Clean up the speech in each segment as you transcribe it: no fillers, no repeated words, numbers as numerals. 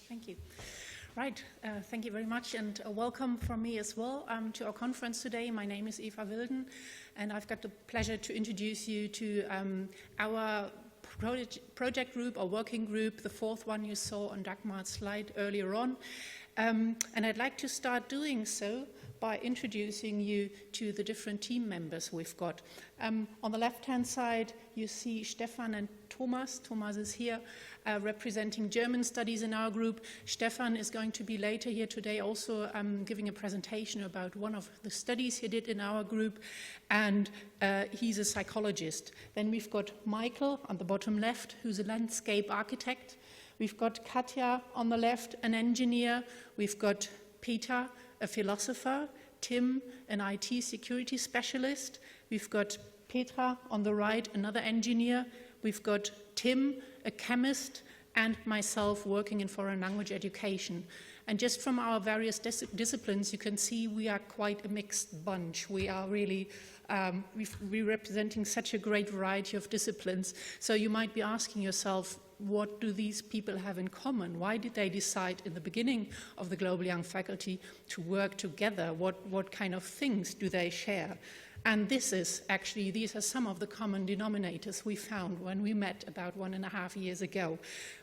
Thank you. Right, thank you very much, and welcome from me as well to our conference today. My name is Eva Wilden, and I've got the pleasure to introduce you to our project group or working group, the fourth one you saw on Dagmar's slide earlier on. And I'd like to start doing so by introducing you to the different team members we've got. On the left-hand side, you see Stefan and Thomas. Thomas is here representing German studies in our group. Stefan is going to be later here today also giving a presentation about one of the studies he did in our group, and he's a psychologist. Then we've got Michael on the bottom left, who's a landscape architect. We've got Katja on the left, an engineer. We've got Peter, a philosopher. Tim, an IT security specialist. We've got Petra on the right, another engineer. We've got Tim, a chemist, and myself working in foreign language education. And just from our various disciplines, you can see we are quite a mixed bunch. We are really we're representing such a great variety of disciplines. So you might be asking yourself, what do these people have in common? Why did they decide in the beginning of the Global Young Faculty to work together? What kind of things do they share? And these are some of the common denominators we found when we met about 1.5 years ago.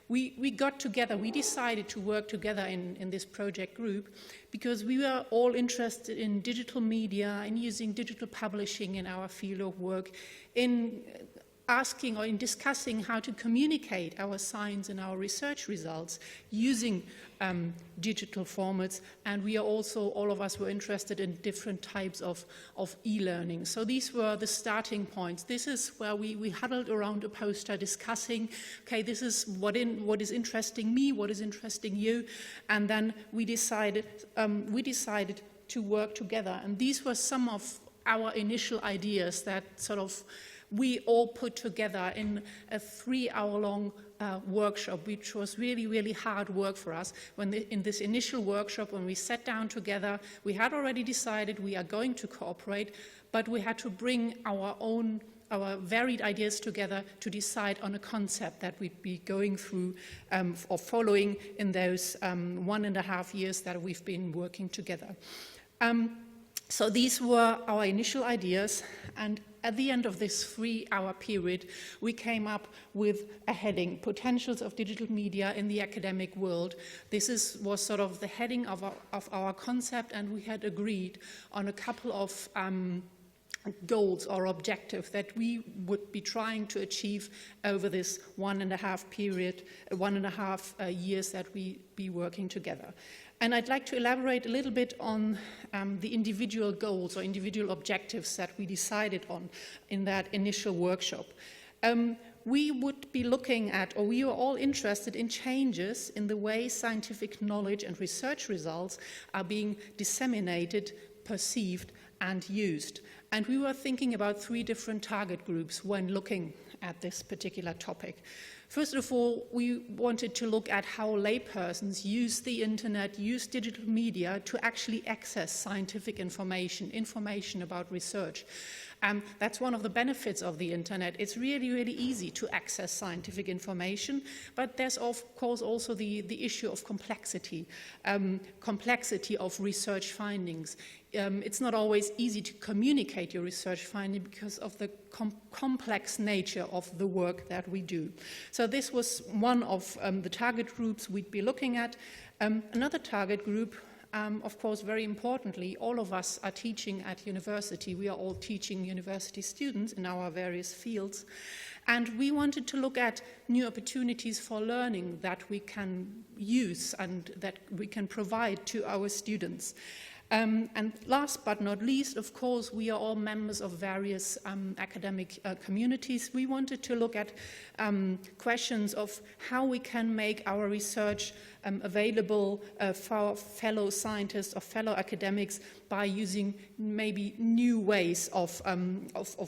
We got together, we decided to work together in this project group because we were all interested in digital media, in using digital publishing in our field of work, in asking or in discussing how to communicate our science and our research results using digital formats, and we are also, all of us were interested in different types of e-learning. So these were the starting points. This is where we huddled around a poster discussing, okay, this is what is interesting me, what is interesting you, and then we decided to work together. And these were some of our initial ideas that sort of we all put together in a 3-hour-long workshop, which was really, really hard work for us. In this initial workshop, when we sat down together, we had already decided we are going to cooperate, but we had to bring our varied ideas together to decide on a concept that we'd be going through or following in those 1.5 years that we've been working together. So these were our initial ideas, and at the end of this 3-hour period, we came up with a heading, Potentials of Digital Media in the Academic World. This was sort of the heading of our concept, and we had agreed on a couple of goals or objectives that we would be trying to achieve over this 1.5 years that we be working together. And I'd like to elaborate a little bit on the individual goals or individual objectives that we decided on in that initial workshop. We would be looking at, or we were all interested in changes in the way scientific knowledge and research results are being disseminated, perceived, and used. And we were thinking about 3 different target groups when looking at this particular topic. First of all, we wanted to look at how laypersons use the internet, use digital media to actually access scientific information about research. That's one of the benefits of the internet. It's really, really easy to access scientific information, but there's of course also the issue of complexity of research findings. It's not always easy to communicate your research finding because of the complex nature of the work that we do. So this was one of the target groups we'd be looking at. Another target group, of course, very importantly, all of us are teaching at university. We are all teaching university students in our various fields. And we wanted to look at new opportunities for learning that we can use and that we can provide to our students. And last but not least, of course, we are all members of various academic communities. We wanted to look at questions of how we can make our research available for fellow scientists or fellow academics by using maybe new ways of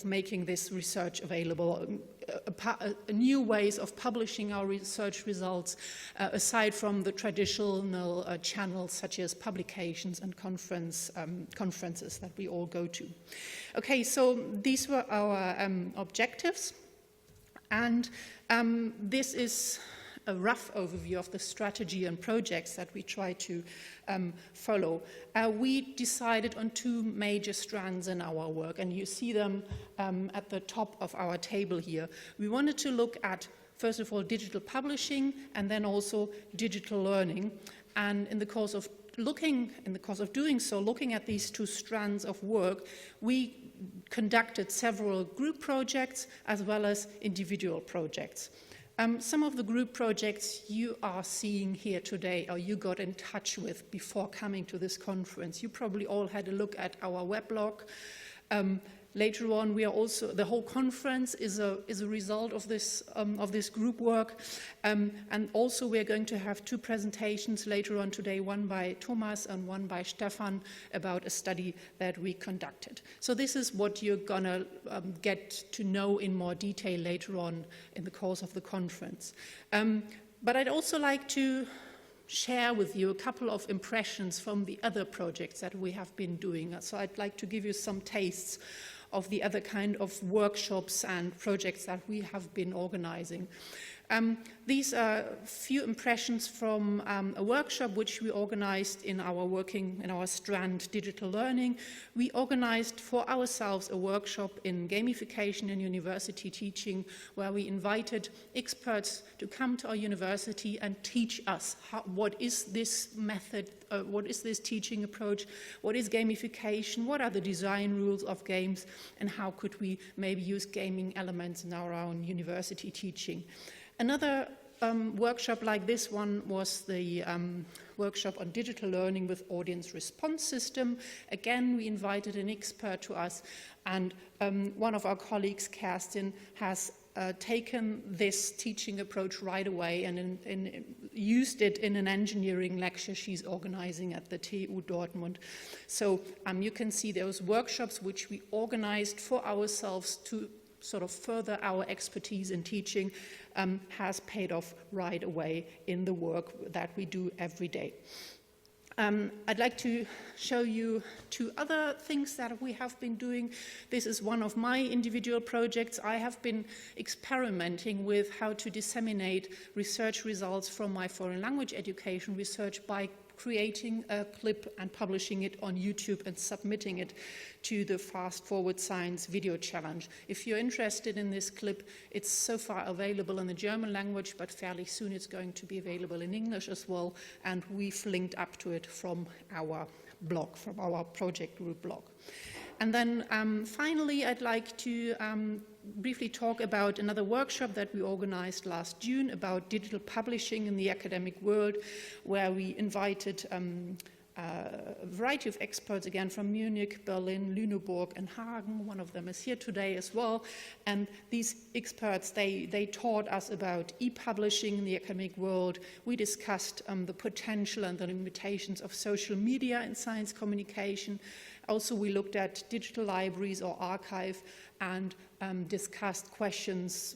making this research available, new ways of publishing our research results aside from the traditional channels such as publications and conferences that we all go to. Okay, so these were our objectives, and this is a rough overview of the strategy and projects that we try to follow, we decided on two major strands in our work, and you see them at the top of our table here. We wanted to look at, first of all, digital publishing, and then also digital learning. And in the course of doing so, looking at these two strands of work, we conducted several group projects as well as individual projects. Some of the group projects you are seeing here today, or you got in touch with before coming to this conference. You probably all had a look at our weblog. Later on, we are also, the whole conference is a result of this group work, and also we are going to have two presentations later on today, one by Thomas and one by Stefan, about a study that we conducted. So this is what you're gonna get to know in more detail later on in the course of the conference. But I'd also like to share with you a couple of impressions from the other projects that we have been doing. So I'd like to give you some tastes of the other kind of workshops and projects that we have been organizing. These are a few impressions from a workshop which we organized in our strand digital learning. We organized for ourselves a workshop in gamification in university teaching, where we invited experts to come to our university and teach us what is this method, what is this teaching approach, what is gamification, what are the design rules of games, and how could we maybe use gaming elements in our own university teaching. Another workshop like this one was the workshop on digital learning with audience response system. Again, we invited an expert to us, and one of our colleagues, Kerstin, has taken this teaching approach right away and used it in an engineering lecture she's organizing at the TU Dortmund. So you can see those workshops which we organized for ourselves to sort of further our expertise in teaching has paid off right away in the work that we do every day. I'd like to show you two other things that we have been doing. This is one of my individual projects. I have been experimenting with how to disseminate research results from my foreign language education research by creating a clip and publishing it on YouTube and submitting it to the Fast Forward Science video challenge. If you're interested in this clip, it's so far available in the German language, but fairly soon it's going to be available in English as well, and we've linked up to it from our blog, from our project group blog. And then finally, I'd like to briefly talk about another workshop that we organized last June about digital publishing in the academic world, where we invited a variety of experts, again from Munich, Berlin, Lüneburg, and Hagen. One of them is here today as well. And these experts, they taught us about e-publishing in the academic world. We discussed the potential and the limitations of social media in science communication. Also, we looked at digital libraries or archive and discussed questions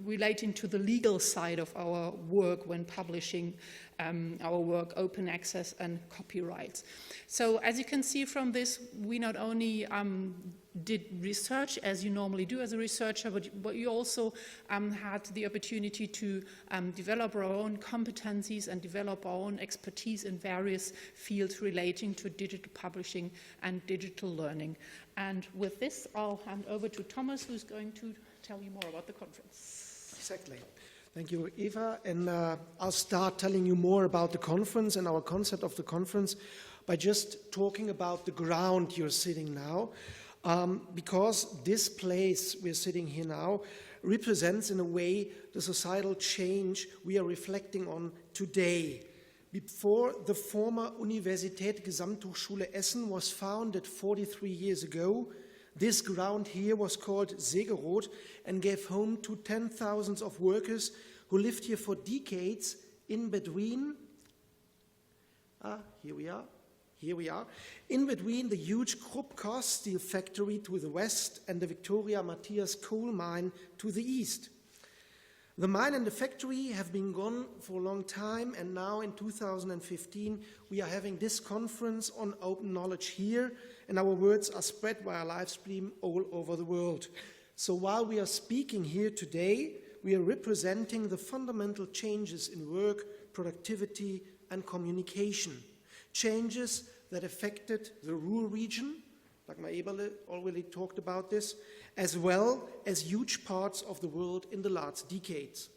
relating to the legal side of our work when publishing our work, open access and copyrights. So as you can see from this, we not only did research as you normally do as a researcher, but you also had the opportunity to develop our own competencies and develop our own expertise in various fields relating to digital publishing and digital learning. And with this, I'll hand over to Thomas, who's going to tell you more about the conference. Exactly. Thank you, Eva. And I'll start telling you more about the conference and our concept of the conference by just talking about the ground you're sitting now. Because this place we're sitting here now represents in a way the societal change we are reflecting on today. Before the former Universität Gesamthochschule Essen was founded 43 years ago, this ground here was called Segeroth and gave home to 10,000 of workers who lived here for decades in between, here we are, in between the huge Krupp steel factory to the west and the Victoria Matthias coal mine to the east. The mine and the factory have been gone for a long time, and now in 2015 we are having this conference on open knowledge here, and our words are spread via live stream all over the world. So while we are speaking here today, we are representing the fundamental changes in work, productivity, and communication. Changes that affected the rural region, like Eva already talked about this, as well as huge parts of the world in the last decades.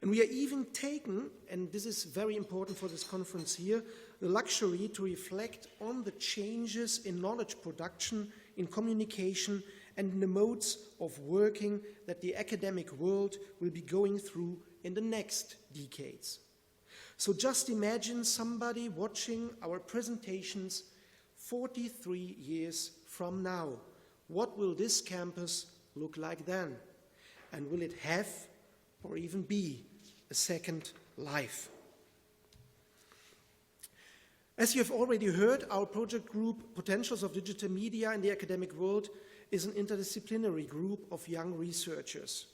And we are even taken, and this is very important for this conference here, the luxury to reflect on the changes in knowledge production, in communication, and in the modes of working that the academic world will be going through in the next decades. So just imagine somebody watching our presentations 43 years from now. What will this campus look like then? And will it have or even be a second life? As you have already heard, our project group, Potentials of Digital Media in the Academic World, is an interdisciplinary group of young researchers.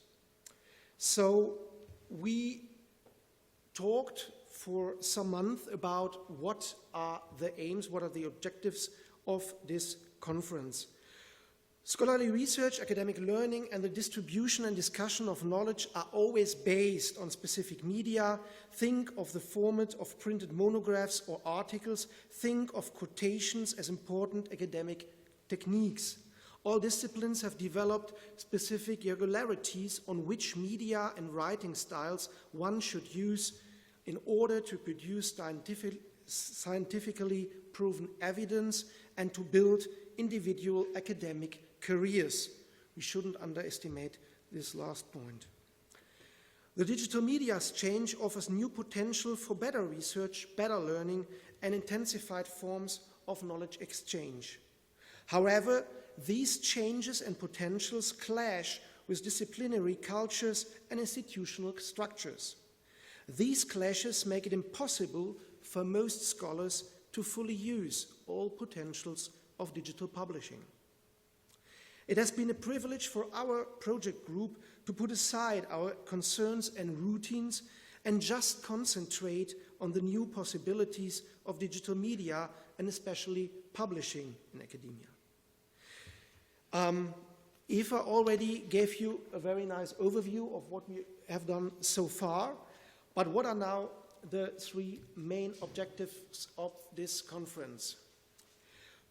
So we talked for some months about what are the aims, what are the objectives of this conference. Scholarly research, academic learning, and the distribution and discussion of knowledge are always based on specific media. Think of the format of printed monographs or articles. Think of quotations as important academic techniques. All disciplines have developed specific regularities on which media and writing styles one should use in order to produce scientifically proven evidence and to build individual academic careers. We shouldn't underestimate this last point. The digital media's change offers new potential for better research, better learning, and intensified forms of knowledge exchange. However, these changes and potentials clash with disciplinary cultures and institutional structures. These clashes make it impossible for most scholars to fully use all potentials of digital publishing. It has been a privilege for our project group to put aside our concerns and routines and just concentrate on the new possibilities of digital media and especially publishing in academia. Eva already gave you a very nice overview of what we have done so far, but what are now the three main objectives of this conference?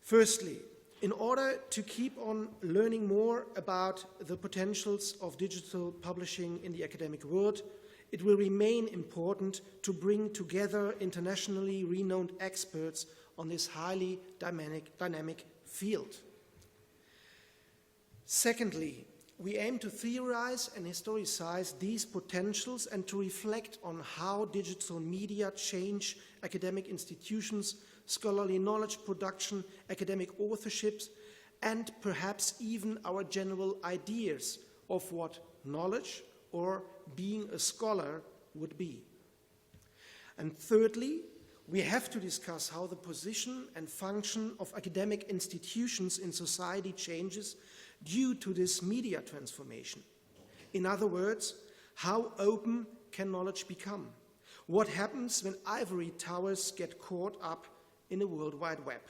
Firstly, in order to keep on learning more about the potentials of digital publishing in the academic world, it will remain important to bring together internationally renowned experts on this highly dynamic field. Secondly, we aim to theorize and historicize these potentials and to reflect on how digital media change academic institutions, scholarly knowledge production, academic authorships, and perhaps even our general ideas of what knowledge or being a scholar would be. And thirdly, we have to discuss how the position and function of academic institutions in society changes due to this media transformation. In other words, how open can knowledge become? What happens when ivory towers get caught up in the World Wide Web?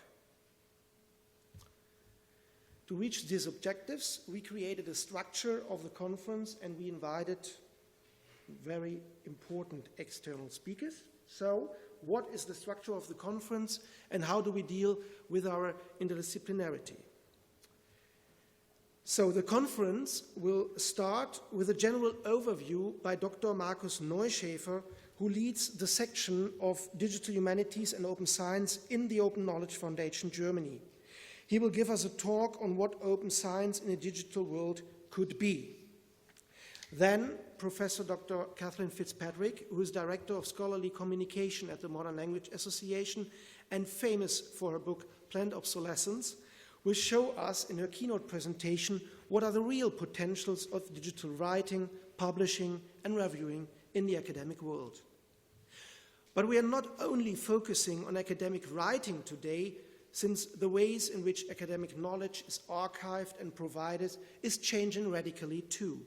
To reach these objectives, we created a structure of the conference and we invited very important external speakers. So, what is the structure of the conference and how do we deal with our interdisciplinarity? So the conference will start with a general overview by Dr. Markus Neuschäfer, who leads the section of Digital Humanities and Open Science in the Open Knowledge Foundation, Germany. He will give us a talk on what open science in a digital world could be. Then Professor Dr. Catherine Fitzpatrick, who is Director of Scholarly Communication at the Modern Language Association and famous for her book Planned Obsolescence, will show us in her keynote presentation what are the real potentials of digital writing, publishing, and reviewing in the academic world. But we are not only focusing on academic writing today, since the ways in which academic knowledge is archived and provided is changing radically too.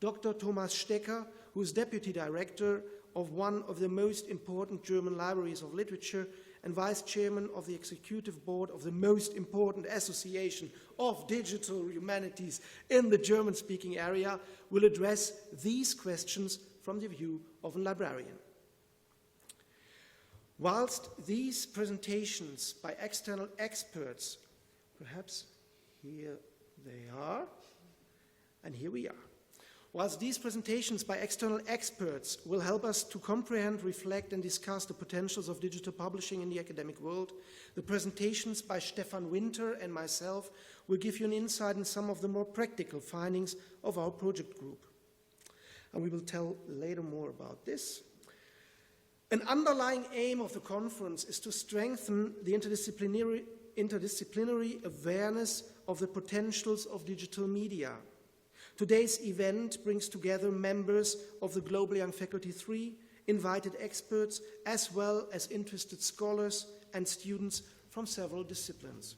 Dr. Thomas Stecker, who is Deputy Director of one of the most important German libraries of literature and Vice Chairman of the Executive Board of the most important association of digital humanities in the German-speaking area, will address these questions from the view of a librarian. Whilst these presentations by external experts, perhaps here they are, and here we are. Whilst these presentations by external experts will help us to comprehend, reflect, and discuss the potentials of digital publishing in the academic world, the presentations by Stefan Winter and myself will give you an insight in some of the more practical findings of our project group. And we will tell later more about this. An underlying aim of the conference is to strengthen the interdisciplinary awareness of the potentials of digital media. Today's event brings together members of the Global Young Faculty 3, invited experts, as well as interested scholars and students from several disciplines.